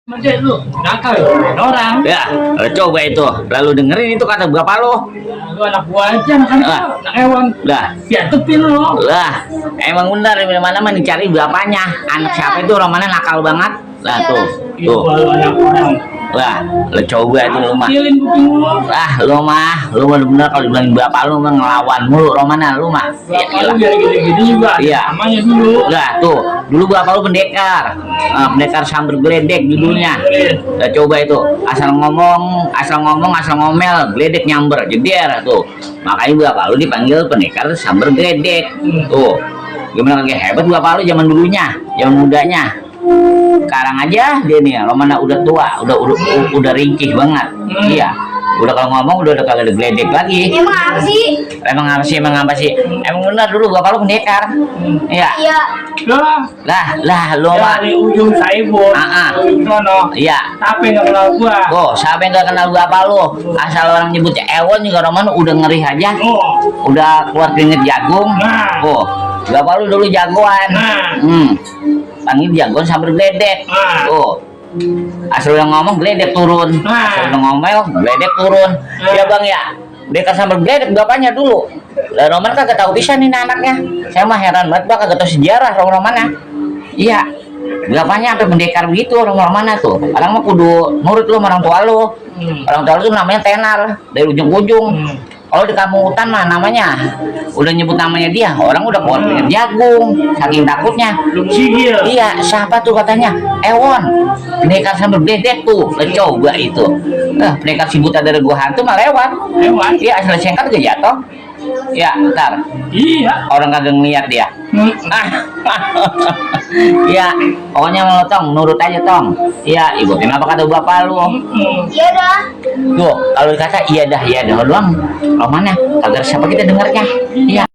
Macam lu nakal orang. Ya, coba itu. Lalu dengerin itu kata bapak lo. Lu anak gua aja makan anak hewan. Lah, Ya tepin lo. lah, emang benar di mana-mana dicari bapaknya. Anak siapa itu orang mana nakal banget. Lah tuh, tuh. Anak orang. Lah, lo coba itu lo mah. Kilin kuping lo. Ah, lo bener-bener kalau dibilang bapak lo mah ngelawan mulu Romana lu mah. Ya Kalau iyalah. biar gitu-gitu juga. Iya. Namanya dulu. Lah tuh, dulu bapak lu pendekar. Pendekar sambar geledek judulnya. Lah coba itu, asal ngomong, asal ngomel, geledek nyamber, jeder tuh. Makanya bapak lu dipanggil pendekar sambar geledek. Tuh. Gimana kayak hebat bapak lu zaman dulunya, zaman mudanya. Sekarang aja dia nih, Romana udah tua, udah ringkih banget. Iya. Udah kalau ngomong udah kagak ada geledek lagi. Emang apa sih? Emang apa sih? Emang benar dulu bapak lu pendekar. Iya. Iya. Lah, Lah, lu mah. dari ujung Saibon. Ujung sono. Iya. Tapi nggak kenal gua. Oh, siapa yang gak kenal bapak lu? Asal orang nyebutnya Ewon juga Roman udah ngeri aja. Oh. Udah keluar keringet jagung. Nah. Oh, bapak lu dulu jagoan. Nah. Panggil jagoan sambil geledek. Nah. Oh. Asal udah ngomong geledek turun. Nah. Asal udah ngomel geledek turun. Nah. Ya bang ya. Dia kan sambil geledek bapaknya dulu. Lah Roman kagak tahu bisa nih anaknya. Saya mah heran banget bang kagak tahu sejarah Romana. Iya. Bapaknya sampai pendekar begitu Romana tuh. Orang mah kudu nurut lu sama orang tua lu. Orang tua lu tuh namanya tenar dari ujung ke ujung. Kalau di kampung hutan mah namanya udah nyebut namanya dia, orang udah keluar keringet jagung, saking takutnya. Belum sigil. Iya, siapa tuh katanya? Ewon, pendekar sambil geledek tuh. Coba itu. Pendekar si buta dari gua hantu mah lewat. Hewan. Iya, asal singkat ke jatuh. Ya, ntar Iya. orang kagak ngeliat dia. Iya, pokoknya lo tong, nurut aja tong. Iya, ikutin apa kata bapak lu. Iya dah. Tuh, kalau dikata iya dah doang. Romana, kagak siapa kita dengarnya. Iya.